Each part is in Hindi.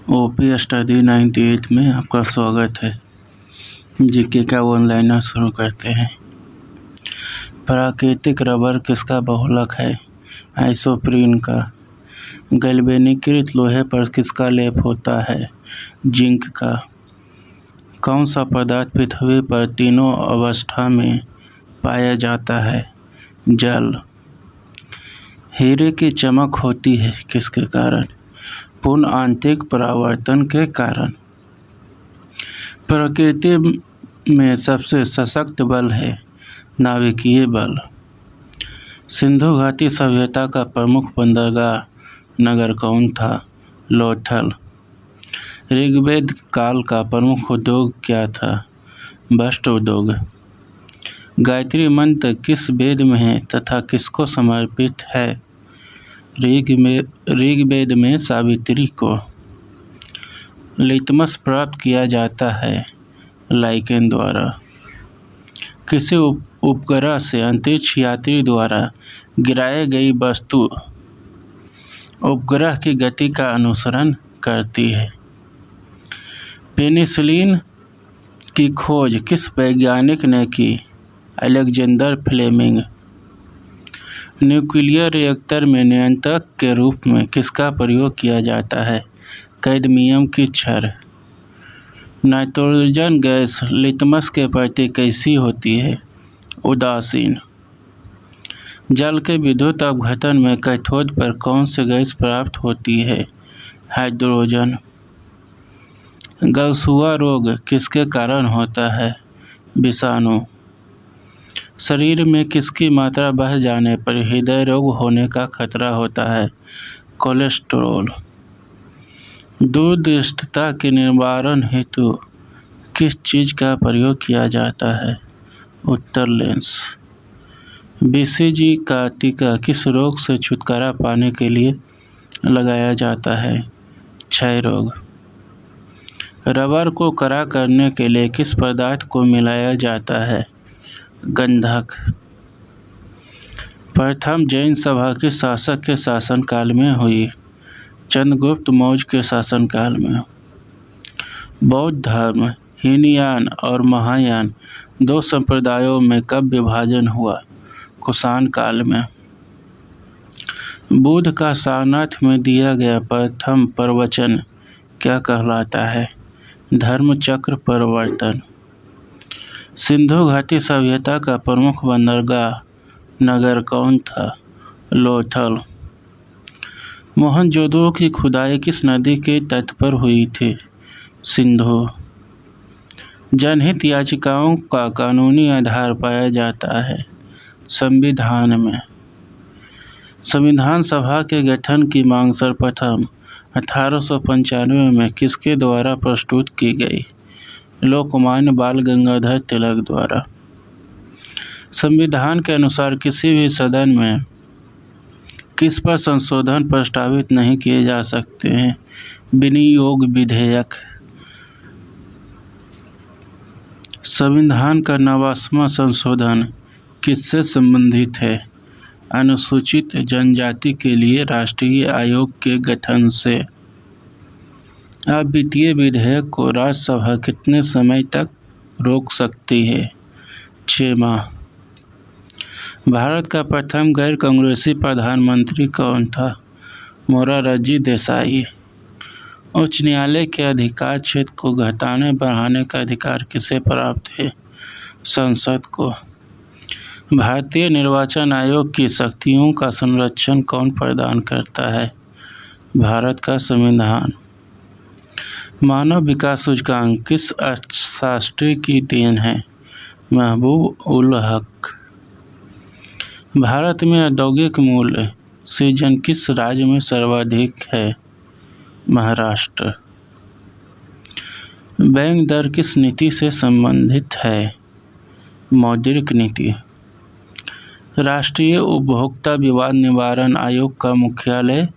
ओपी स्टडी 98 में आपका स्वागत है। जीके का ऑनलाइनर शुरू करते हैं। प्राकृतिक रबर किसका बहुलक है? आइसोप्रीन का। गैल्वेनीकृत लोहे पर किसका लेप होता है? जिंक का। कौन सा पदार्थ पृथ्वी पर तीनों अवस्था में पाया जाता है? जल। हीरे की चमक होती है किसके कारण? पूर्ण आंतरिक परावर्तन के कारण। प्रकृति में सबसे सशक्त बल है नाभिकीय बल। सिंधु घाटी सभ्यता का प्रमुख बंदरगाह नगर कौन था? लोथल। ऋग्वेद काल का प्रमुख उद्योग क्या था? वस्त्र उद्योग। गायत्री मंत्र किस वेद में है तथा किसको समर्पित है? ऋग्वेद में सावित्री को। लिटमस प्राप्त किया जाता है लाइकेन द्वारा। किसी उपग्रह से अंतरिक्ष यात्री द्वारा गिराई गई वस्तु उपग्रह की गति का अनुसरण करती है। पेनिसिलिन की खोज किस वैज्ञानिक ने की? Alexander Fleming. न्यूक्लियर रिएक्टर में नियंत्रक के रूप में किसका प्रयोग किया जाता है? कैडमियम की छड़। नाइट्रोजन गैस लिटमस के प्रति कैसी होती है? उदासीन। जल के विद्युत अपघटन में कैथोड पर कौन सी गैस प्राप्त होती है? हाइड्रोजन। गलसुआ रोग किसके कारण होता है? विषाणु। शरीर में किसकी मात्रा बढ़ जाने पर हृदय रोग होने का खतरा होता है? कोलेस्ट्रॉल। दूरदृष्टता के निवारण हेतु किस चीज़ का प्रयोग किया जाता है? उत्तर लेंस। बीसीजी का टीका किस रोग से छुटकारा पाने के लिए लगाया जाता है? क्षय रोग। रबर को कड़ा करने के लिए किस पदार्थ को मिलाया जाता है? गंधक। प्रथम जैन सभा किस शासक के शासनकाल में हुई? चंद्रगुप्त मौर्य के शासनकाल में। बौद्ध धर्म हीनयान और महायान दो संप्रदायों में कब विभाजन हुआ? कुषाण काल में। बुद्ध का सारनाथ में दिया गया प्रथम प्रवचन क्या कहलाता है? धर्मचक्र प्रवर्तन। सिंधु घाटी सभ्यता का प्रमुख बंदरगाह नगर कौन था? लोथल। मोहनजोदड़ो की खुदाई किस नदी के तट पर हुई थी? सिंधु। जनहित याचिकाओं का कानूनी आधार पाया जाता है संविधान में। संविधान सभा के गठन की मांग सर्वप्रथम 1895 में किसके द्वारा प्रस्तुत की गई? लोकमान्य बाल गंगाधर तिलक द्वारा। संविधान के अनुसार किसी भी सदन में किस पर संशोधन प्रस्तावित नहीं किए जा सकते हैं? विनियोग विधेयक। संविधान का 90वां संशोधन किससे संबंधित है? अनुसूचित जनजाति के लिए राष्ट्रीय आयोग के गठन से। अब वित्तीय विधेयक को राज्यसभा कितने समय तक रोक सकती है? 6 माह। भारत का प्रथम गैर कांग्रेसी प्रधानमंत्री कौन था? मोरारजी देसाई। उच्च न्यायालय के अधिकार क्षेत्र को घटाने बढ़ाने का अधिकार किसे प्राप्त है? संसद को। भारतीय निर्वाचन आयोग की शक्तियों का संरक्षण कौन प्रदान करता है? भारत का संविधान। मानव विकास सूचकांक किस अर्थशास्त्री की देन है? महबूब उल हक। भारत में औद्योगिक मूल्य सृजन किस राज्य में सर्वाधिक है? महाराष्ट्र। बैंक दर किस नीति से संबंधित है? मौद्रिक नीति। राष्ट्रीय उपभोक्ता विवाद निवारण आयोग का मुख्यालय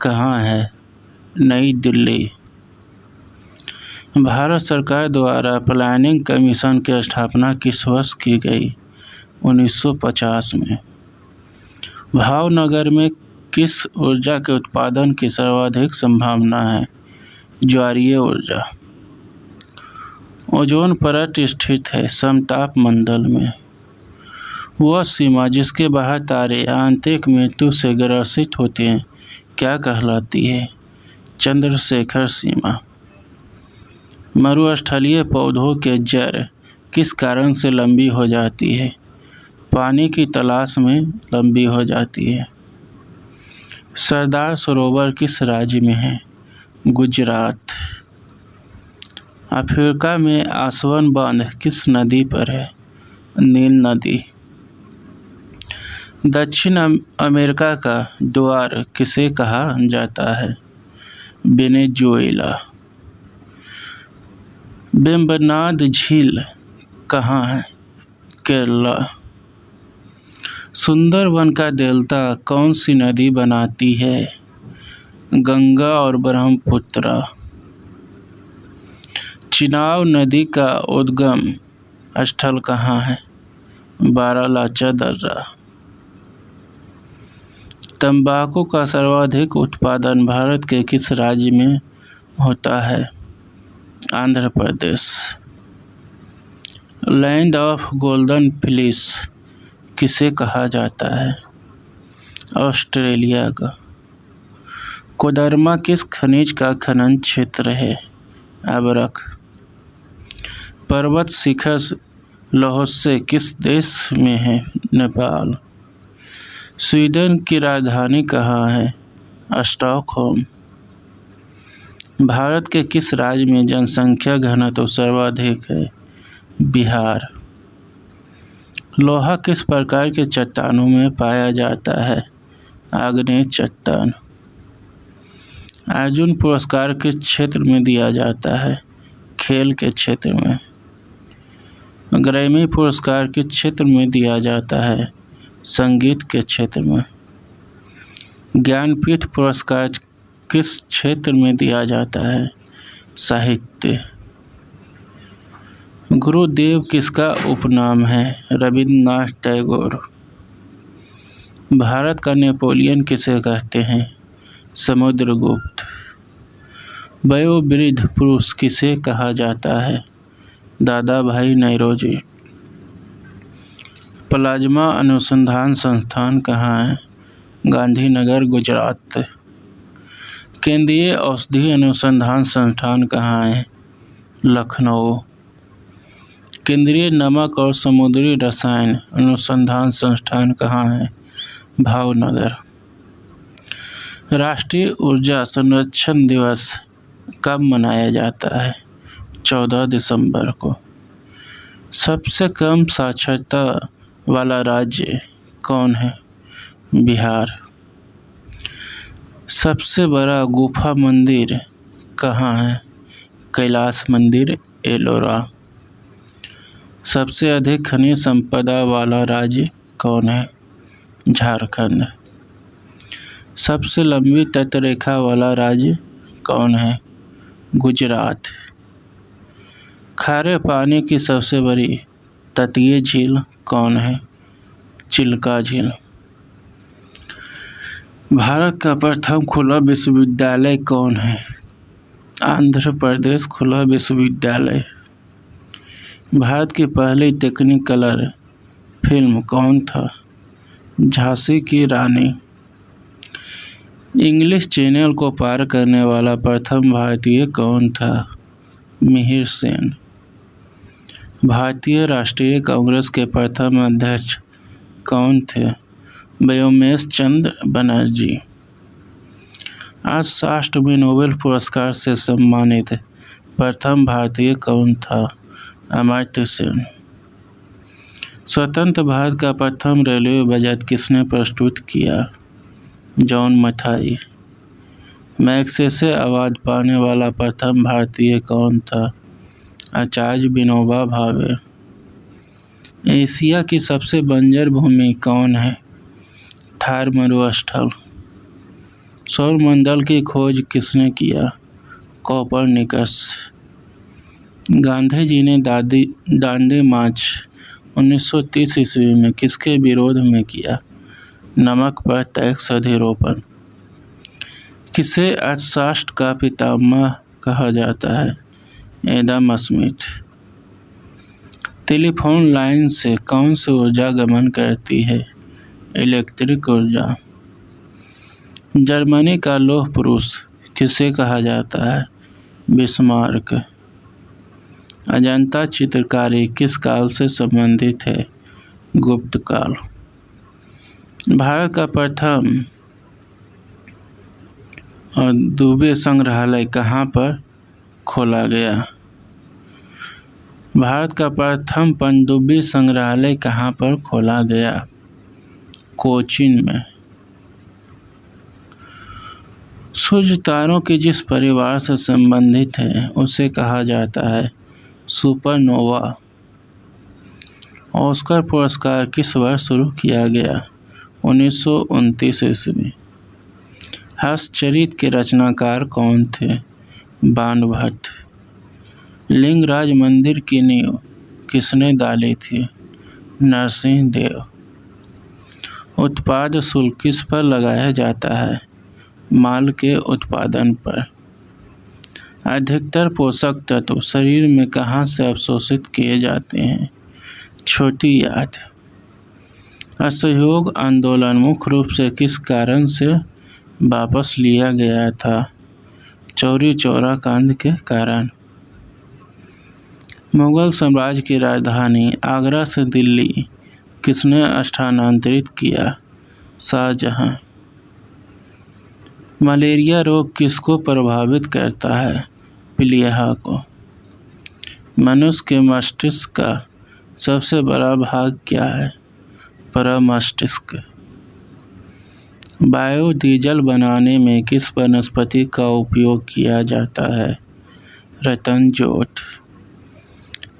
कहाँ है? नई दिल्ली। भारत सरकार द्वारा प्लानिंग कमीशन की स्थापना किस वर्ष की गई? 1950 में। भावनगर में किस ऊर्जा के उत्पादन की सर्वाधिक संभावना है? ज्वारीय ऊर्जा। ओजोन परत स्थित है समताप मंडल में। वह सीमा जिसके बाहर तारे आंतरिक मृत्यु से ग्रसित होते हैं क्या कहलाती है? चंद्रशेखर सीमा। मरुस्थलीय पौधों के जड़ किस कारण से लंबी हो जाती है? पानी की तलाश में लंबी हो जाती है। सरदार सरोवर किस राज्य में है? गुजरात। अफ्रीका में आसवन बांध किस नदी पर है? नील नदी। दक्षिण अमेरिका का द्वार किसे कहा जाता है? वेनेजुएला। वेम्बनाड झील कहाँ है? केरला। सुंदरवन का डेल्टा कौन सी नदी बनाती है? गंगा और ब्रह्मपुत्र। चिनाब नदी का उद्गम स्थल कहाँ है? बारालाचा दर्रा। तंबाकू का सर्वाधिक उत्पादन भारत के किस राज्य में होता है? Andhra Pradesh. Land of golden fleece किसे कहा जाता है? ऑस्ट्रेलिया का। कोडरमा किस खनिज का खनन क्षेत्र है? अबरख। पर्वत शिखर लहोत्से किस देश में है? नेपाल। स्वीडन की राजधानी कहाँ है? स्टॉकहोम। भारत के किस राज्य में जनसंख्या घनत्व सर्वाधिक है? बिहार। लोहा किस प्रकार के चट्टानों में पाया जाता है? आग्नेय चट्टान। अर्जुन पुरस्कार किस क्षेत्र में दिया जाता है? खेल के क्षेत्र में। ग्रैमी पुरस्कार किस क्षेत्र में दिया जाता है? संगीत के क्षेत्र में। ज्ञानपीठ पुरस्कार किस क्षेत्र में दिया जाता है? साहित्य। गुरुदेव किसका उपनाम है? रविन्द्रनाथ टैगोर। भारत का नेपोलियन किसे कहते हैं? समुद्रगुप्त। वयोवृद्ध पुरुष किसे कहा जाता है? दादा भाई नौरोजी। प्लाज्मा अनुसंधान संस्थान कहाँ है? गांधीनगर गुजरात। केंद्रीय औषधि अनुसंधान संस्थान कहाँ है? लखनऊ। केंद्रीय नमक और समुद्री रसायन अनुसंधान संस्थान कहाँ है? भावनगर। राष्ट्रीय ऊर्जा संरक्षण दिवस कब मनाया जाता है? 14 दिसंबर को। सबसे कम साक्षरता वाला राज्य कौन है? बिहार। सबसे बड़ा गुफा मंदिर कहाँ है? कैलाश मंदिर, एलोरा। सबसे अधिक खनिज संपदा वाला राज्य कौन है? झारखंड। सबसे लंबी तटरेखा वाला राज्य कौन है? गुजरात। खारे पानी की सबसे बड़ी तटीय झील कौन है? चिल्का झील। भारत का प्रथम खुला विश्वविद्यालय कौन है? आंध्र प्रदेश खुला विश्वविद्यालय। भारत की पहली टेक्निकलर फिल्म कौन था? झांसी की रानी। इंग्लिश चैनल को पार करने वाला प्रथम भारतीय कौन था? मिहिर सेन। भारतीय राष्ट्रीय कांग्रेस के प्रथम अध्यक्ष कौन थे? व्योमेश चंद्र बनर्जी। आज राष्ट्र में नोबेल पुरस्कार से सम्मानित प्रथम भारतीय कौन था? अमर्त्य सेन। स्वतंत्र भारत का प्रथम रेलवे बजट किसने प्रस्तुत किया? जॉन मथाई। मैग्सेसे अवार्ड पाने वाला प्रथम भारतीय कौन था? आचार्य विनोबा भावे। एशिया की सबसे बंजर भूमि कौन है? थार मरुस्थल। सौरमंडल की खोज किसने किया? कोपरनिकस। गांधी जी ने दांडी मार्च 1930 ईस्वी में किसके विरोध में किया? नमक पर टैक्स अधिरोपण। किसे अर्थशास्त्र का पितामह कहा जाता है? Adam Smith. टेलीफोन लाइन से कौन सी ऊर्जा गमन करती है? इलेक्ट्रिक ऊर्जा। जर्मनी का लौह पुरुष किसे कहा जाता है? बिस्मार्क। अजंता चित्रकारी किस काल से संबंधित है? गुप्त काल। भारत का प्रथम और दुबे संग्रहालय कहाँ पर खोला गया? भारत का प्रथम पनडुब्बी संग्रहालय कहाँ पर खोला गया? कोचीन में। सूर्य तारों के जिस परिवार से संबंधित है उसे कहा जाता है सुपरनोवा। ऑस्कर पुरस्कार किस वर्ष शुरू किया गया? 1929 ईस्वी। हर्षचरित के रचनाकार कौन थे? बाणभट्ट। लिंगराज मंदिर की नींव किसने डाली थी? नरसिंह देव। उत्पाद शुल्क किस पर लगाया जाता है? माल के उत्पादन पर। अधिकतर पोषक तत्व शरीर में कहाँ से अवशोषित किए जाते हैं? छोटी याद। असहयोग आंदोलन मुख्य रूप से किस कारण से वापस लिया गया था? चौरी चौरा कांड के कारण। मुगल साम्राज्य की राजधानी आगरा से दिल्ली किसने स्थानांतरित किया? शाहजहां। मलेरिया रोग किसको प्रभावित करता है? प्लीहा को। मनुष्य के मस्तिष्क का सबसे बड़ा भाग क्या है? परमस्तिष्क। बायोडीजल बनाने में किस वनस्पति का उपयोग किया जाता है? रतन जौत।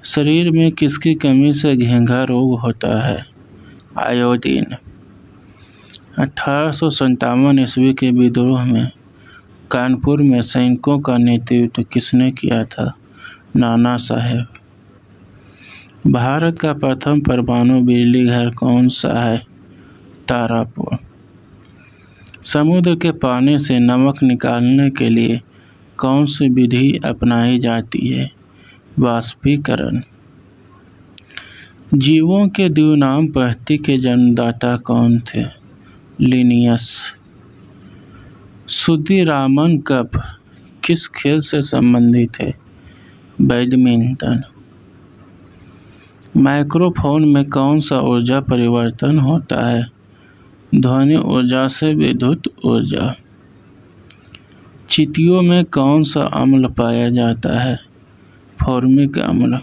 शरीर में किसकी कमी से घेंघा रोग होता है? आयोडीन। 1857 ईस्वी के विद्रोह में कानपुर में सैनिकों का नेतृत्व किसने किया था? नाना साहेब। भारत का प्रथम परमाणु बिजली घर कौन सा है? तारापुर। समुद्र के पानी से नमक निकालने के लिए कौन सी विधि अपनाई जाती है? वाष्पीकरण। जीवों के द्विनाम पद्धति के जन्मदाता कौन थे? लिनियस। सुधीरामन कप किस खेल से संबंधित है? बैडमिंटन। माइक्रोफोन में कौन सा ऊर्जा परिवर्तन होता है? ध्वनि ऊर्जा से विद्युत ऊर्जा। चींटियों में कौन सा अम्ल पाया जाता है? फॉर्मिक अम्ल।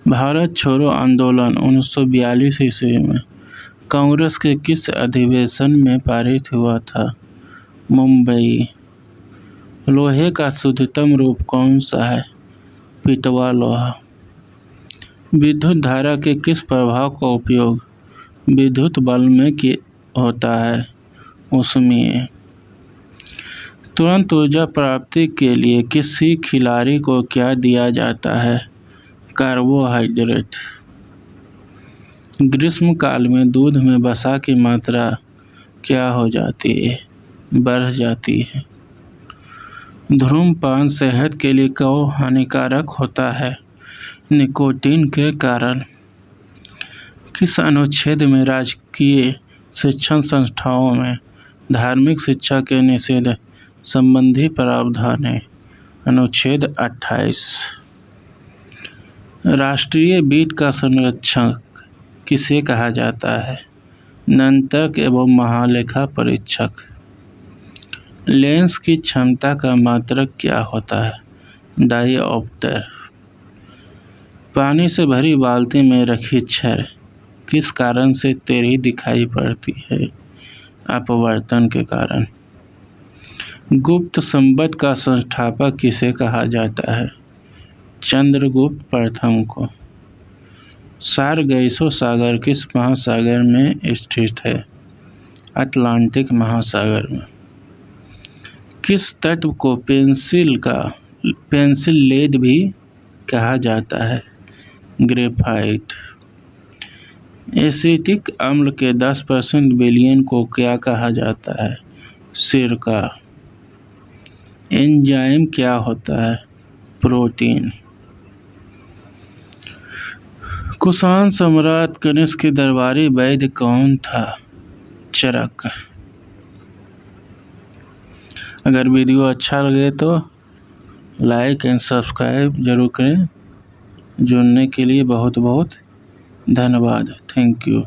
भारत छोड़ो आंदोलन 1942 ईस्वी में कांग्रेस के किस अधिवेशन में पारित हुआ था? मुंबई। लोहे का शुद्धतम रूप कौन सा है? पिटवा लोहा। विद्युत धारा के किस प्रभाव का उपयोग विद्युत बल्ब में होता है? ऊष्मीय। तुरंत ऊर्जा प्राप्ति के लिए किसी खिलाड़ी को क्या दिया जाता है? कार्बोहाइड्रेट। ग्रीष्म काल में दूध में वसा की मात्रा क्या हो जाती है? बढ़ जाती है। धूम्रपान सेहत के लिए क्यों हानिकारक होता है? निकोटीन के कारण। किस अनुच्छेद में राजकीय शिक्षण संस्थाओं में धार्मिक शिक्षा के निषेध संबंधी प्रावधान है? अनुच्छेद 28। राष्ट्रीय बीट का संरक्षक किसे कहा जाता है? नियंत्रक एवं महालेखा परीक्षक। लेंस की क्षमता का मात्रक क्या होता है? डायोप्टर। पानी से भरी बाल्टी में रखी छड़ किस कारण से टेढ़ी दिखाई पड़ती है? अपवर्तन के कारण। गुप्त संवत का संस्थापक किसे कहा जाता है? चंद्रगुप्त प्रथम को। सारगैसो सागर किस महासागर में स्थित है? अटलांटिक महासागर में। किस तत्व को पेंसिल लेड भी कहा जाता है? ग्रेफाइट। एसिटिक अम्ल के 10% विलयन को क्या कहा जाता है? सिरका। एंजाइम क्या होता है? प्रोटीन। कुषाण सम्राट कनिष्क के दरबारी वैद्य कौन था? चरक। अगर वीडियो अच्छा लगे तो लाइक एंड सब्सक्राइब जरूर करें। जुड़ने के लिए बहुत बहुत धन्यवाद। Thank you.